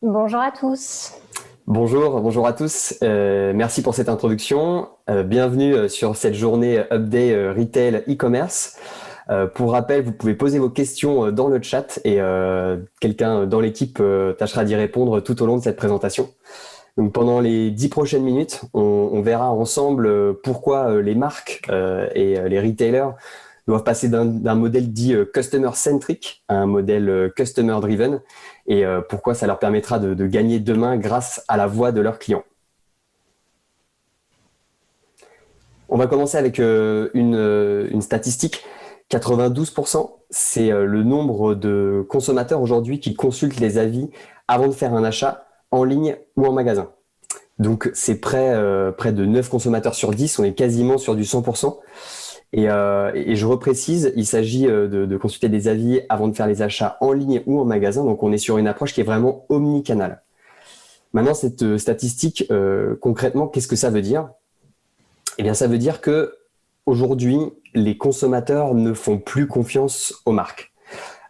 Bonjour à tous. Bonjour à tous. Merci pour cette introduction. Bienvenue sur cette journée Upday Retail e-commerce. Pour rappel, vous pouvez poser vos questions dans le chat et quelqu'un dans l'équipe tâchera d'y répondre tout au long de cette présentation. Donc pendant les 10 prochaines minutes, on verra ensemble pourquoi les marques et les retailers doivent passer d'un modèle dit customer-centric à un modèle customer-driven et pourquoi ça leur permettra de gagner demain grâce à la voix de leurs clients. On va commencer avec une statistique. 92%, c'est le nombre de consommateurs aujourd'hui qui consultent les avis avant de faire un achat en ligne ou en magasin. Donc c'est près de 9 consommateurs sur 10, on est quasiment sur du 100%. Et je reprécise, il s'agit de consulter des avis avant de faire les achats en ligne ou en magasin. Donc on est sur une approche qui est vraiment omnicanale. Maintenant, cette statistique, concrètement, qu'est-ce que ça veut dire ? Eh bien, ça veut dire que aujourd'hui, les consommateurs ne font plus confiance aux marques.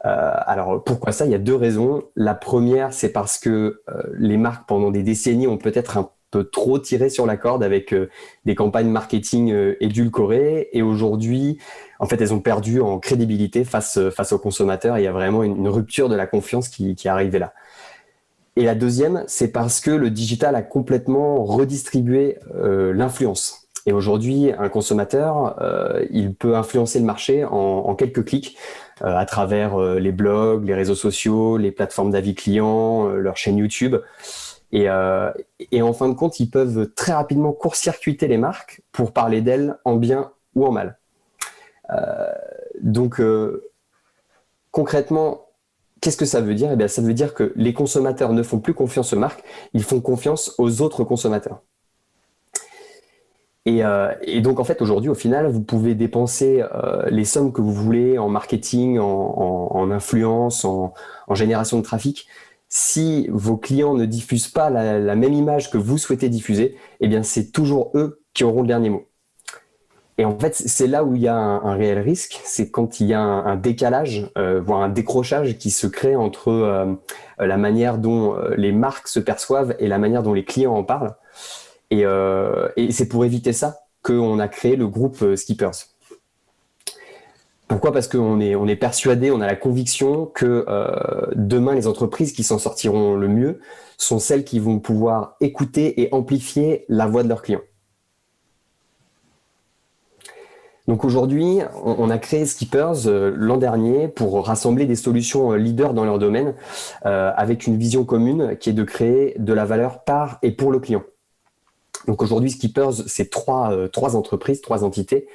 Alors pourquoi ça ? Il y a deux raisons. La première, c'est parce que les marques, pendant des décennies, ont peut-être un peu trop tiré sur la corde avec des campagnes marketing édulcorées. Et aujourd'hui, en fait, elles ont perdu en crédibilité face aux consommateurs. Et il y a vraiment une rupture de la confiance qui est arrivée là. Et la deuxième, c'est parce que le digital a complètement redistribué l'influence. Et aujourd'hui, un consommateur, il peut influencer le marché en quelques clics à travers les blogs, les réseaux sociaux, les plateformes d'avis clients, leur chaîne YouTube. Et en fin de compte, ils peuvent très rapidement court-circuiter les marques pour parler d'elles en bien ou en mal. Donc, concrètement, qu'est-ce que ça veut dire ? Eh bien, ça veut dire que les consommateurs ne font plus confiance aux marques, ils font confiance aux autres consommateurs. Et donc, en fait, aujourd'hui, au final, vous pouvez dépenser les sommes que vous voulez en marketing, en influence, en génération de trafic. Si vos clients ne diffusent pas la même image que vous souhaitez diffuser, eh bien, c'est toujours eux qui auront le dernier mot. Et en fait, c'est là où il y a un réel risque, c'est quand il y a un décalage, voire un décrochage qui se crée entre la manière dont les marques se perçoivent et la manière dont les clients en parlent. Et c'est pour éviter ça qu'on a créé le groupe Skippers. Pourquoi ? Parce qu'on est persuadé, on a la conviction que demain, les entreprises qui s'en sortiront le mieux sont celles qui vont pouvoir écouter et amplifier la voix de leurs clients. Donc aujourd'hui, on a créé Skippers l'an dernier pour rassembler des solutions leaders dans leur domaine avec une vision commune qui est de créer de la valeur par et pour le client. Donc aujourd'hui, Skippers, c'est trois entreprises, trois entités.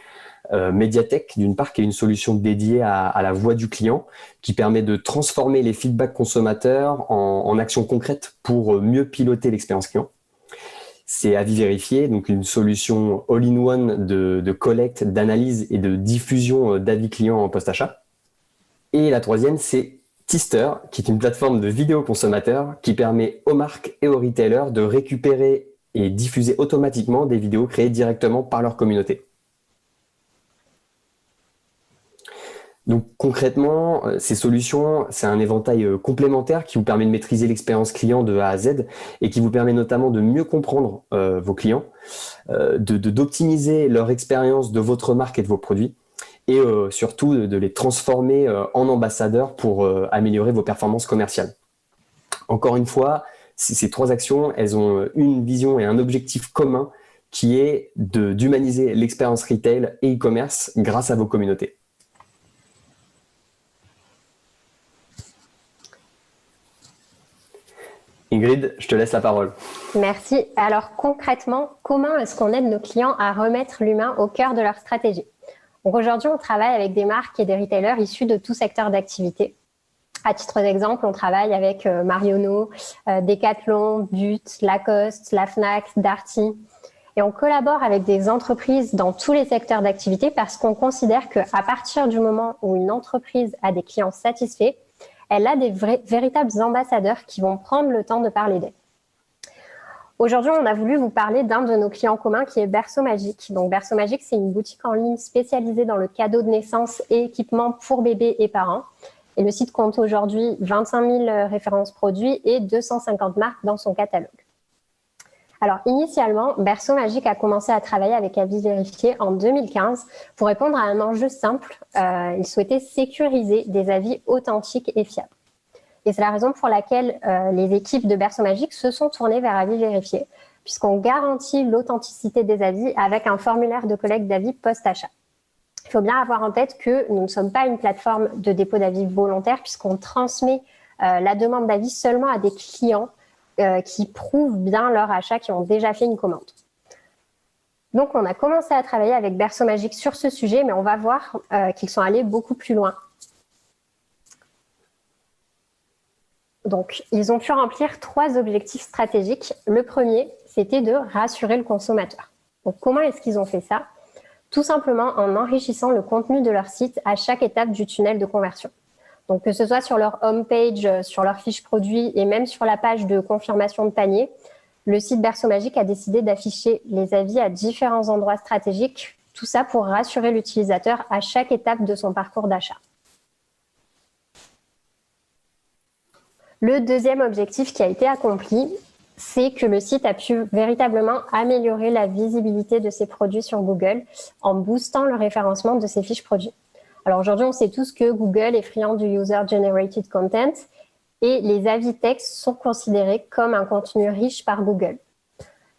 Mediatek, d'une part, qui est une solution dédiée à la voix du client, qui permet de transformer les feedbacks consommateurs en actions concrètes pour mieux piloter l'expérience client. C'est Avis Vérifié, donc une solution all-in-one de collecte, d'analyse et de diffusion d'avis clients en post-achat. Et la troisième, c'est Tister, qui est une plateforme de vidéo consommateurs qui permet aux marques et aux retailers de récupérer et diffuser automatiquement des vidéos créées directement par leur communauté. Donc concrètement, ces solutions, c'est un éventail complémentaire qui vous permet de maîtriser l'expérience client de A à Z et qui vous permet notamment de mieux comprendre vos clients, d'optimiser leur expérience de votre marque et de vos produits et surtout de les transformer en ambassadeurs pour améliorer vos performances commerciales. Encore une fois, ces trois actions, elles ont une vision et un objectif commun qui est d'humaniser l'expérience retail et e-commerce grâce à vos communautés. Ingrid, je te laisse la parole. Merci. Alors concrètement, comment est-ce qu'on aide nos clients à remettre l'humain au cœur de leur stratégie ? Donc aujourd'hui, on travaille avec des marques et des retailers issus de tout secteur d'activité. À titre d'exemple, on travaille avec Marionneau, Decathlon, But, Lacoste, la Fnac, Darty. Et on collabore avec des entreprises dans tous les secteurs d'activité parce qu'on considère qu'à partir du moment où une entreprise a des clients satisfaits, elle a des véritables ambassadeurs qui vont prendre le temps de parler d'elle. Aujourd'hui, on a voulu vous parler d'un de nos clients communs qui est Berceau Magique. Donc Berceau Magique, c'est une boutique en ligne spécialisée dans le cadeau de naissance et équipement pour bébés et parents. Et le site compte aujourd'hui 25 000 références produits et 250 marques dans son catalogue. Alors, initialement, Berceau Magique a commencé à travailler avec Avis Vérifié en 2015 pour répondre à un enjeu simple. Il souhaitait sécuriser des avis authentiques et fiables. Et c'est la raison pour laquelle les équipes de Berceau Magique se sont tournées vers Avis Vérifié, puisqu'on garantit l'authenticité des avis avec un formulaire de collecte d'avis post-achat. Il faut bien avoir en tête que nous ne sommes pas une plateforme de dépôt d'avis volontaire, puisqu'on transmet la demande d'avis seulement à des clients qui prouvent bien leur achat, qui ont déjà fait une commande. Donc, on a commencé à travailler avec Berceau Magique sur ce sujet, mais on va voir qu'ils sont allés beaucoup plus loin. Donc, ils ont pu remplir 3 objectifs stratégiques. Le premier, c'était de rassurer le consommateur. Donc, comment est-ce qu'ils ont fait ça? Tout simplement en enrichissant le contenu de leur site à chaque étape du tunnel de conversion. Donc, que ce soit sur leur homepage, sur leur fiche produit et même sur la page de confirmation de panier, le site Berceau Magique a décidé d'afficher les avis à différents endroits stratégiques, tout ça pour rassurer l'utilisateur à chaque étape de son parcours d'achat. Le deuxième objectif qui a été accompli, c'est que le site a pu véritablement améliorer la visibilité de ses produits sur Google en boostant le référencement de ses fiches produits. Alors aujourd'hui, on sait tous que Google est friand du User-Generated Content et les avis textes sont considérés comme un contenu riche par Google.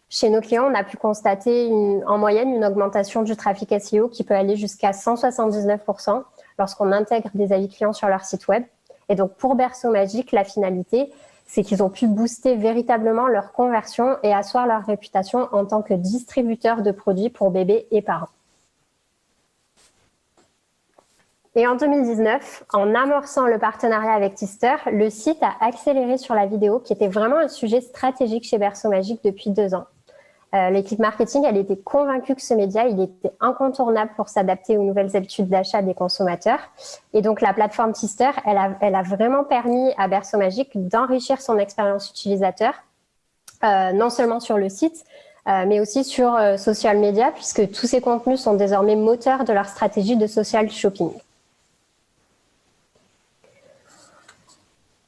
Chez nos clients, on a pu constater en moyenne une augmentation du trafic SEO qui peut aller jusqu'à 179% lorsqu'on intègre des avis clients sur leur site web. Et donc pour Berceau Magique, la finalité, c'est qu'ils ont pu booster véritablement leur conversion et asseoir leur réputation en tant que distributeur de produits pour bébés et parents. Et en 2019, en amorçant le partenariat avec Tister, le site a accéléré sur la vidéo, qui était vraiment un sujet stratégique chez Berceau Magique depuis 2 ans. L'équipe marketing, elle était convaincue que ce média, il était incontournable pour s'adapter aux nouvelles habitudes d'achat des consommateurs. Et donc, la plateforme Tister, elle a vraiment permis à Berceau Magique d'enrichir son expérience utilisateur, non seulement sur le site, mais aussi sur social media, puisque tous ces contenus sont désormais moteurs de leur stratégie de social shopping.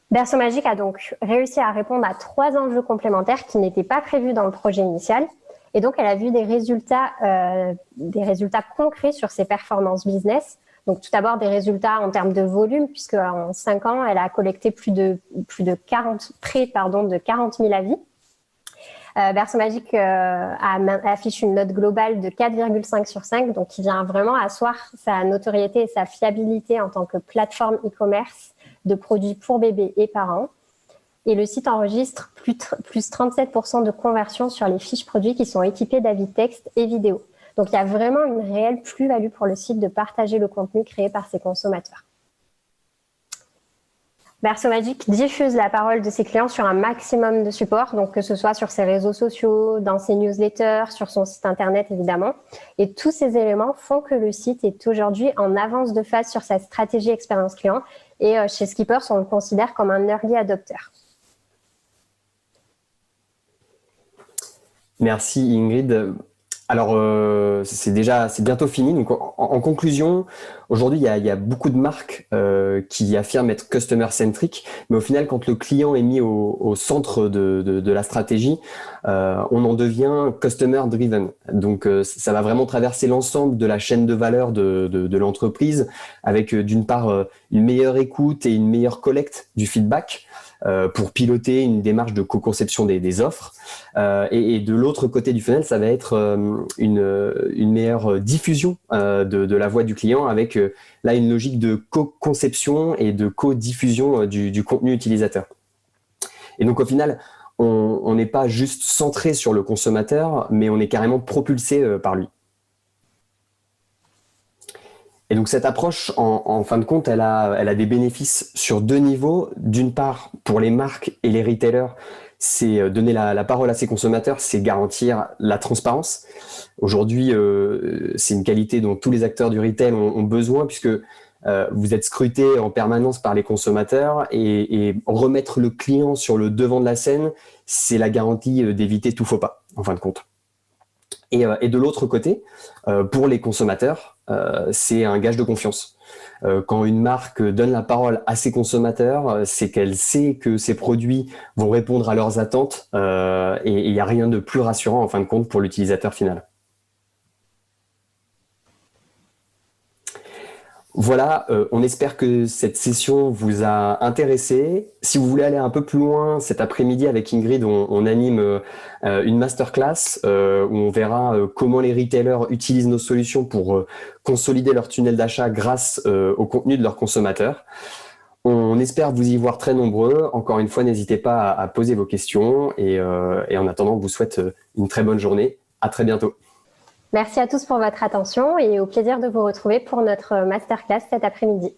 Berceau Magique a donc réussi à répondre à 3 enjeux complémentaires qui n'étaient pas prévus dans le projet initial. Et donc, elle a vu des résultats concrets sur ses performances business. Donc, tout d'abord, des résultats en termes de volume, puisque en 5 ans, elle a collecté près de 40 000 avis. Berceau Magique affiche une note globale de 4,5 sur 5, donc qui vient vraiment asseoir sa notoriété et sa fiabilité en tant que plateforme e-commerce de produits pour bébés et parents. Et le site enregistre plus 37% de conversion sur les fiches produits qui sont équipées d'avis texte et vidéo. Donc, il y a vraiment une réelle plus-value pour le site de partager le contenu créé par ses consommateurs. Berceau Magique diffuse la parole de ses clients sur un maximum de supports, donc que ce soit sur ses réseaux sociaux, dans ses newsletters, sur son site internet évidemment. Et tous ces éléments font que le site est aujourd'hui en avance de phase sur sa stratégie expérience client. Et chez Skippers, on le considère comme un early adopter. Merci Ingrid. Alors, c'est bientôt fini. Donc, en conclusion, aujourd'hui, il y a beaucoup de marques qui affirment être customer-centric, mais au final, quand le client est mis au centre de la stratégie, on en devient customer-driven. Donc, ça va vraiment traverser l'ensemble de la chaîne de valeur de l'entreprise, avec d'une part une meilleure écoute et une meilleure collecte du feedback, pour piloter une démarche de co-conception des offres. Et de l'autre côté du funnel, ça va être une meilleure diffusion de la voix du client avec là une logique de co-conception et de co-diffusion du contenu utilisateur. Et donc au final, on n'est pas juste centré sur le consommateur, mais on est carrément propulsé par lui. Et donc cette approche, en fin de compte, elle a des bénéfices sur 2 niveaux. D'une part, pour les marques et les retailers, c'est donner la parole à ses consommateurs, c'est garantir la transparence. Aujourd'hui, c'est une qualité dont tous les acteurs du retail ont besoin, puisque vous êtes scruté en permanence par les consommateurs et remettre le client sur le devant de la scène, c'est la garantie d'éviter tout faux pas, en fin de compte. Et de l'autre côté, pour les consommateurs, c'est un gage de confiance. Quand une marque donne la parole à ses consommateurs, c'est qu'elle sait que ses produits vont répondre à leurs attentes et il n'y a rien de plus rassurant en fin de compte pour l'utilisateur final. Voilà, on espère que cette session vous a intéressé. Si vous voulez aller un peu plus loin, cet après-midi avec Ingrid, on anime une masterclass où on verra comment les retailers utilisent nos solutions pour consolider leur tunnel d'achat grâce au contenu de leurs consommateurs. On espère vous y voir très nombreux. Encore une fois, n'hésitez pas à poser vos questions et en attendant, on vous souhaite une très bonne journée. À très bientôt. Merci à tous pour votre attention et au plaisir de vous retrouver pour notre masterclass cet après-midi.